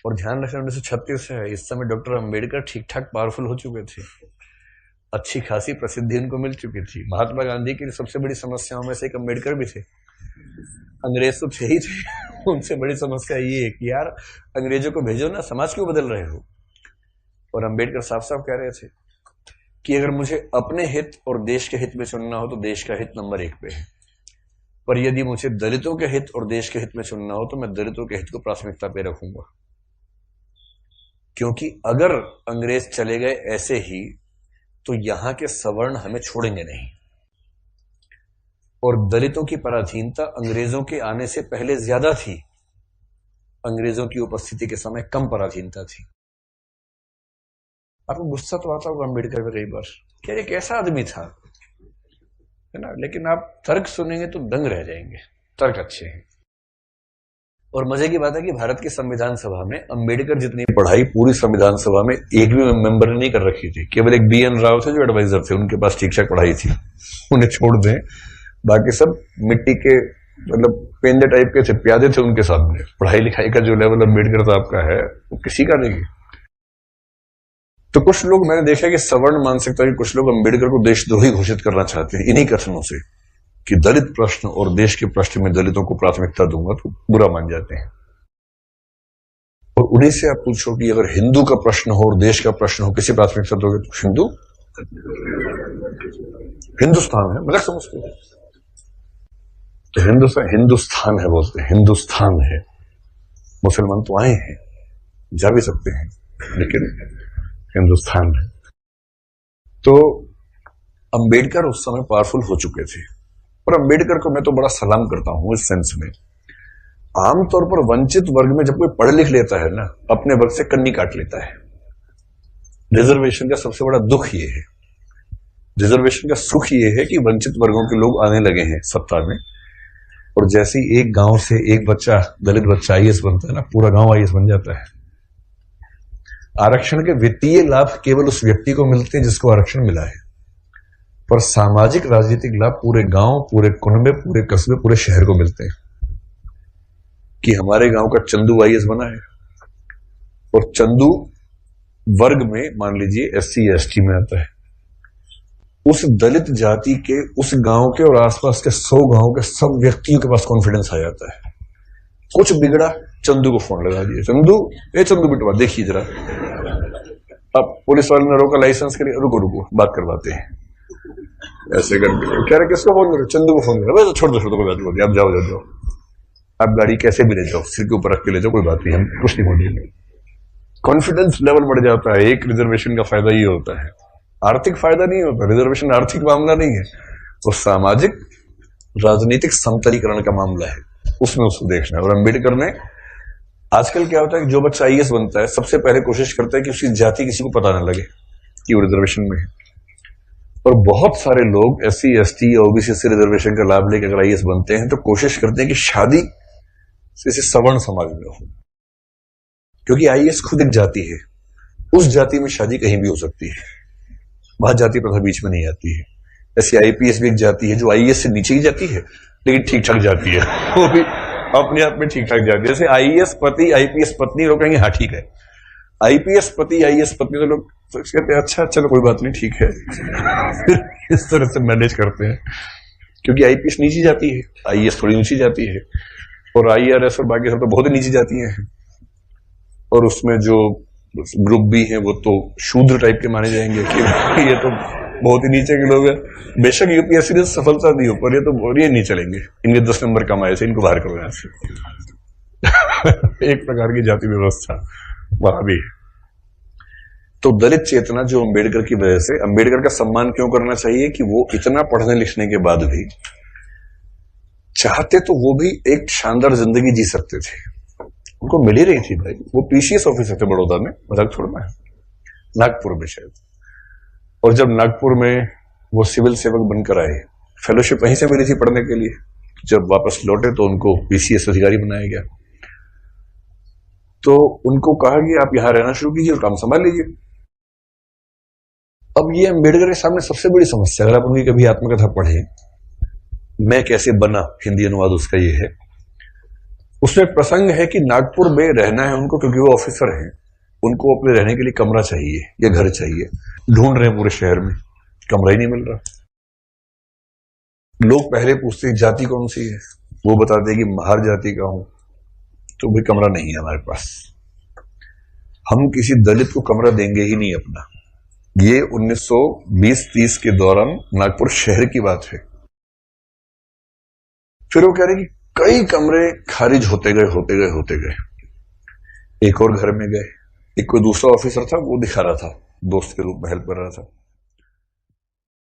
और ध्यान रखना 1936 है, इस समय डॉक्टर अंबेडकर ठीक ठाक पावरफुल हो चुके थे, अच्छी खासी प्रसिद्धि उनको मिल चुकी थी। महात्मा गांधी की सबसे बड़ी समस्याओं में से एक अंबेडकर भी थे। अंग्रेज तो थे ही थे, उनसे बड़ी समस्या ये है कि यार अंग्रेजों को भेजो ना, समाज क्यों बदल रहे हो। और अंबेडकर साफ साफ कह रहे थे कि अगर मुझे अपने हित और देश के हित में चुनना हो तो देश का हित नंबर 1 पे है, पर यदि मुझे दलितों के हित और देश के हित में चुनना हो तो मैं दलितों के हित को प्राथमिकता पे रखूंगा। क्योंकि अगर अंग्रेज चले गए ऐसे ही तो यहां के सवर्ण हमें छोड़ेंगे नहीं, और दलितों की पराधीनता अंग्रेजों के आने से पहले ज्यादा थी, अंग्रेजों की उपस्थिति के समय कम पराधीनता थी। आपको गुस्सा तो आता होगा अंबेडकर पे कई बार, क्या ये कैसा आदमी था, है ना, लेकिन आप तर्क सुनेंगे तो दंग रह जाएंगे, तर्क अच्छे हैं। और मजे की बात है कि भारत की संविधान सभा में अंबेडकर जितनी पढ़ाई पूरी संविधान सभा में एक भी मेंबर ने नहीं कर रखी थी, केवल एक BN राव थे जो एडवाइजर थे, उनके पास ठीक ठाक पढ़ाई थी, उन्हें छोड़ दें, बाकी सब मिट्टी के मतलब पेंदे टाइप के थे, प्यादे थे उनके सामने। पढ़ाई लिखाई का जो लेवल अंबेडकर साहब का है वो किसी का नहीं। तो कुछ लोग मैंने देखा कि सवर्ण मानसिकता के कुछ लोग अंबेडकर को देशद्रोही घोषित करना चाहते हैं इन्हीं कथनों से कि दलित प्रश्न और देश के प्रश्न में दलितों को प्राथमिकता दूंगा, तो बुरा मान जाते हैं। और उन्हीं से आप पूछो कि अगर हिंदू का प्रश्न हो और देश का प्रश्न हो, किसी प्राथमिकता दोगे? तो हिंदू, हिंदुस्तान है, मजाक समझते हैं तो हिंदुस्तान है बोलते हैं, हिंदुस्तान है। मुसलमान तो आए हैं, जा भी सकते हैं, लेकिन हिंदुस्तान है। तो अंबेडकर उस समय पावरफुल हो चुके थे, और अंबेडकर को मैं तो बड़ा सलाम करता हूं इस सेंस में। आमतौर पर वंचित वर्ग में जब कोई पढ़ लिख लेता है ना, अपने वर्ग से कन्नी काट लेता है। रिजर्वेशन का सबसे बड़ा दुख ये है, रिजर्वेशन का सुख ये है कि वंचित वर्गों के लोग आने लगे हैं सत्ता में, और जैसे ही एक गांव से एक बच्चा, दलित बच्चा IAS बनता है ना, पूरा गांव IAS बन जाता है। आरक्षण के वित्तीय लाभ केवल उस व्यक्ति को मिलते हैं जिसको आरक्षण मिला है, पर सामाजिक राजनीतिक लाभ पूरे गांव, पूरे कुनबे, पूरे कस्बे, पूरे शहर को मिलते हैं। कि हमारे गांव का चंदू IAS बना है, और चंदू वर्ग में मान लीजिए SC ST में आता है, उस दलित जाति के उस गांव के और आसपास के 100 गांव के सब व्यक्तियों के पास कॉन्फिडेंस आ जाता है। कुछ बिगड़ा, चंदू को फोन लगा दिया, चंदू बिटवा देखिए जरा। अब पुलिस वाले ने रोका, लाइसेंस के लिए, रुको रुको बात करवाते हैं, ऐसे करके कह रहे किसको फोन करो? चंदू को फोन करो। छोड़ दो कोई बात नहीं, आप जाओ, आप गाड़ी कैसे भी ले जाओ, सिर के ऊपर रख के ले जाओ, कोई बात नहीं, हम कुछ नहीं बोलेंगे। कॉन्फिडेंस लेवल बढ़ जाता है। एक रिजर्वेशन का फायदा ये होता है, आर्थिक फायदा नहीं होता, रिजर्वेशन आर्थिक मामला नहीं है, वो सामाजिक राजनीतिक समतलीकरण का मामला है, उसमें उसको देखना है। और अंबेडकर ने, आजकल क्या होता है कि जो बच्चा IAS बनता है सबसे पहले कोशिश करता है कि उसकी जाति किसी को पता ना लगे कि वो रिजर्वेशन में है। और बहुत सारे लोग SC ST या OBC से रिजर्वेशन का लाभ लेकर अगर IAS बनते हैं तो कोशिश करते हैं कि शादी किसी सवर्ण समाज में हो, क्योंकि IAS खुद एक जाति है, उस जाति में शादी कहीं भी हो सकती है, वहां जाति प्रथा बीच में नहीं आती है। ऐसी IPS भी एक जाति है जो IAS से नीचे ही जाती है, लेकिन ठीक ठाक जाती है, वो भी अपने आप में ठीक ठाक जाती है। जैसे IAS पति IPS पत्नी, लोग कहेंगे हाँ ठीक है, IPS पति IAS पत्नी, तो लोग कहते हैं अच्छा चलो कोई बात नहीं ठीक है इस तरह से मैनेज करते हैं, क्योंकि IPS नीची जाती है, IAS थोड़ी ऊंची जाती है, और IRS और बाकी सब तो बहुत ही नीची जाती हैं। और उसमें जो ग्रुप भी है वो तो शूद्र टाइप के माने जाएंगे कि ये तो बहुत ही नीचे के लोग हैं। बेशक UPSC ने सफलता दी हो, पर ये तो ये नहीं चलेंगे, इनके 10 नंबर कम आए थे, इनको बाहर करो यहाँ से एक प्रकार की जाति व्यवस्था वहां भी है। तो दलित चेतना जो अंबेडकर की वजह से, अंबेडकर का सम्मान क्यों करना चाहिए कि वो इतना पढ़ने लिखने के बाद भी चाहते तो वो भी एक शानदार जिंदगी जी सकते थे, उनको मिल ही रही थी भाई। वो PCS ऑफिसर थे बड़ौदा में, मजाक छोड़ना है, नागपुर में शायद। और जब नागपुर में वो सिविल सेवक बनकर आए, फेलोशिप वहीं से मिली थी पढ़ने के लिए, जब वापस लौटे तो उनको PCS अधिकारी बनाया गया। तो उनको कहा कि आप यहां रहना शुरू कीजिए और काम संभाल लीजिए। अब ये अंबेडकर के सामने सबसे बड़ी समस्या, अगर आप उनकी कभी आत्मकथा पढ़े, मैं कैसे बना, हिंदी अनुवाद उसका ये है, उसमें एक प्रसंग है कि नागपुर में रहना है उनको, क्योंकि वो ऑफिसर हैं, उनको अपने रहने के लिए कमरा चाहिए या घर चाहिए। ढूंढ रहे हैं पूरे शहर में, कमरा ही नहीं मिल रहा। लोग पहले पूछते हैं जाति कौन सी है, वो बताते हैं कि महार जाति का हूं, तो भाई कमरा नहीं है हमारे पास। हम किसी दलित को कमरा देंगे ही नहीं अपना। ये 1920-30 के दौरान नागपुर शहर की बात है। फिर वो कह रहे कि कई कमरे खारिज होते गए। एक और घर में गए, एक कोई दूसरा ऑफिसर था, वो दिखा रहा था, दोस्त के रूप में हेल्प कर रहा था।